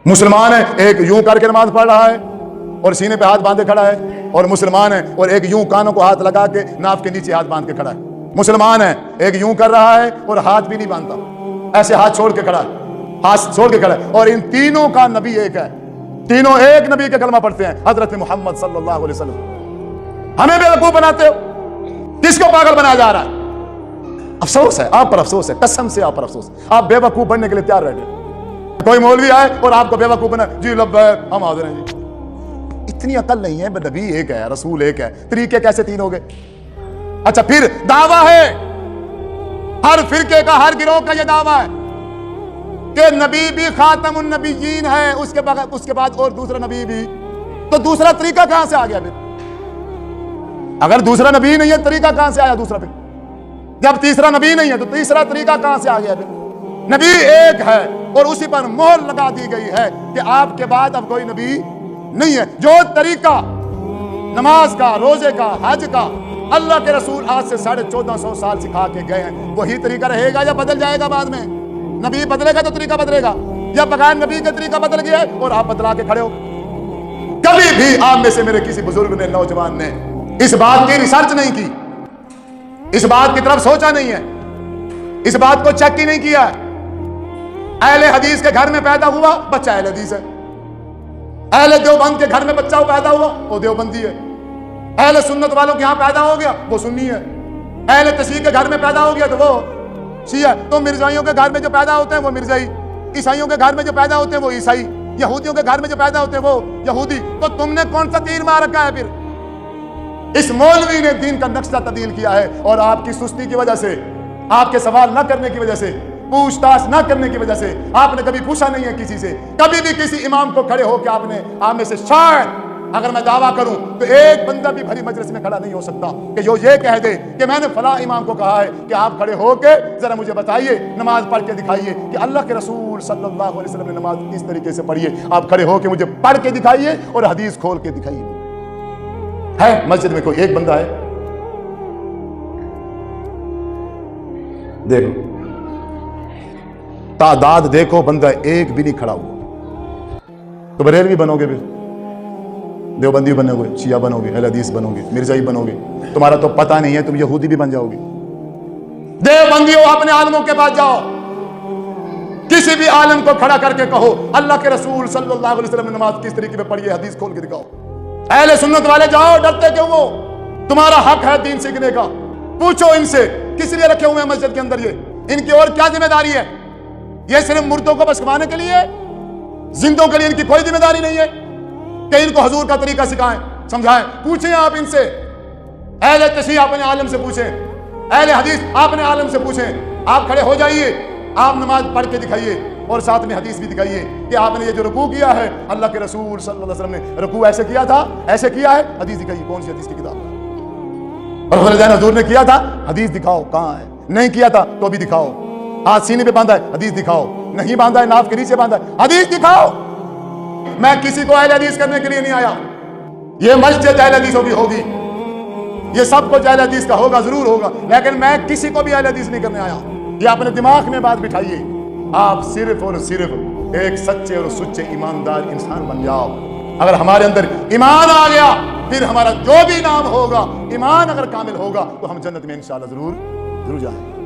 मुसलमान है, एक यूं करके नमाज पढ़ रहा है और सीने पे हाथ बांधे खड़ा है, और मुसलमान है और एक यूं कानों को हाथ लगा के नाक के नीचे हाथ बांध के खड़ा है। मुसलमान है, एक यूं कर रहा है और हाथ भी नहीं बांधता, ऐसे हाथ छोड़ के खड़ा है, हाथ छोड़ के खड़ा है। और इन तीनों का नबी एक है, तीनों एक नबी का कलमा पढ़ते हैं, हजरत मोहम्मद सल्लल्लाहु अलैहि वसल्लम। हमें बेवकूफ बनाते हो, किसको पागल बनाया जा रहा है? अफसोस है आप पर, अफसोस है, कसम से आप पर अफसोस। आप बेवकूफ बनने के लिए तैयार बैठे, कोई मौलवी आए और आपको बेवकूफ बना, जी लब्बैक हम हाजिर हैं जी। इतनी अकल नहीं है, नबी एक है, रसूल एक है, तरीके कैसे तीन हो गए? अच्छा, फिर दावा है, हर फिरके का, हर गिरोह का यह दावा है कि नबी भी खातमुन नबीयीन है, उसके बाद और दूसरा नबी भी। तो दूसरा तरीका कहां से आ गया फिर? अगर दूसरा नबी नहीं है, तरीका कहां से आया दूसरा? फिर जब तीसरा नबी नहीं है तो तीसरा तरीका कहां से आ गया? फिर नबी एक है और उसी पर मोहर लगा दी गई है कि आपके बाद अब कोई नबी नहीं है। जो तरीका नमाज का, रोजे का, हज का अल्लाह के रसूल आज से 1450 साल सिखा के गए हैं, वही तरीका रहेगा या बदल जाएगा? बाद में नबी बदलेगा तो तरीका बदलेगा, या बगैर नबी का तरीका बदल गया और आप बदला के खड़े हो? कभी भी आप में से मेरे किसी बुजुर्ग ने, नौजवान ने इस बात की रिसर्च नहीं की, इस बात की तरफ सोचा नहीं है, इस बात को चेक ही नहीं किया। अहले हदीस के घर में पैदा हुआ, बच्चा अहले हदीस है। अहले देवबंद के घर में बच्चा पैदा हुआ, वो देवबंदी है। अहले सुन्नत वालों के यहां पैदा हो गया, वो सुन्नी है। अहले तशरीह के घर में पैदा हो गया तो वो शिया। तो मिर्जाइयों के घर में जो पैदा होते हैं वो मिर्जाई, ईसाइयों के घर में जो पैदा होते हैं वो ईसाई, यहूदियों के घर में जो पैदा होते हैं वो यहूदी। तो तुमने कौन सा तीर मार रखा है? फिर इस मौलवी ने दीन का नक्शा तब्दील किया है, और आपकी सुस्ती की वजह से, आपके सवाल न करने की वजह से, पूछताछ न करने की वजह से, आपने कभी पूछा नहीं है किसी से, कभी भी किसी इमाम को खड़े होकर आपने, आप में से शायद अगर मैं दावा करूं तो एक बंदा भी भरी मजलिस में खड़ा नहीं हो सकता कि जो ये कह दे कि मैंने फला इमाम को कहा है कि आप खड़े होकर जरा मुझे बताइए, नमाज पढ़ के दिखाइए कि अल्लाह के रसूल सल्लल्लाहु अलैहि वसल्लम ने नमाज किस तरीके से पढ़ी है। आप खड़े होकर मुझे पढ़ के दिखाइए और हदीस खोल के दिखाइए। है मस्जिद में कोई एक बंदा है? देखो तादाद देखो, बंदा एक भी नहीं खड़ा हुआ। तो बरेलवी बनोगे, फिर देवबंदी बनोगे, शिया बनोगे, अहले हदीस बनोगे, मिर्जाई बनोगे, तुम्हारा तो पता नहीं है, तुम यहूदी भी बन जाओगे। देवबंदियों, अपने आलमों के पास जाओ, किसी भी आलम को खड़ा करके कहो अल्लाह के रसूल सल्लल्लाहु अलैहि वसल्लम ने नमाज किस तरीके में पढ़ी है, हदीस खोल के दिखाओ। अहले सुन्नत वाले जाओ, डरते क्यों हो? तुम्हारा हक है दीन सीखने का। पूछो इनसे, किस लिए रखे हुए हैं मस्जिद के अंदर ये? इनकी और क्या जिम्मेदारी है? ये सिर्फ मुर्दों को बस कमाने के लिए, जिंदों के लिए इनकी कोई जिम्मेदारी नहीं है कि इनको हुजूर का तरीका सिखाएं, समझाएं। पूछें आप इनसे, अहले तशरीह अपने आलम से पूछें, अहले हदीस अपने आलम से पूछें। आप खड़े हो जाइए, आप नमाज पढ़ के दिखाइए और साथ में हदीस भी दिखाइए कि आपने ये जो रुकू किया है, अल्लाह के रसूल सल्लल्लाहु अलैहि वसल्लम ने रुकू ऐसे किया था, ऐसे किया है, हदीस दिखाइए। कौन सी हदीस की किताब? और हुजूर ने किया था, हदीस दिखाओ कहां है। नहीं किया था तो भी दिखाओ। हाथ सीने पे बांधा है, हदीस दिखाओ। नहीं बांधा है, नाफ के नीचे बांधा है, हदीस दिखाओ। मैं किसी को अहले हदीस करने के लिए नहीं आया। ये मस्जिद अहले हदीसों की होगी, ये सब कुछ अहले हदीस का होगा, जरूर होगा, लेकिन मैं किसी को भी अहले हदीस नहीं करने आया। ये अपने दिमाग में बात बिठाइए। आप सिर्फ और सिर्फ एक सच्चे और सुच्चे ईमानदार इंसान बन जाओ। अगर हमारे अंदर ईमान आ गया, फिर हमारा जो भी नाम होगा, ईमान अगर कामिल होगा, तो हम जन्नत में इंशाअल्लाह जरूर जाएंगे।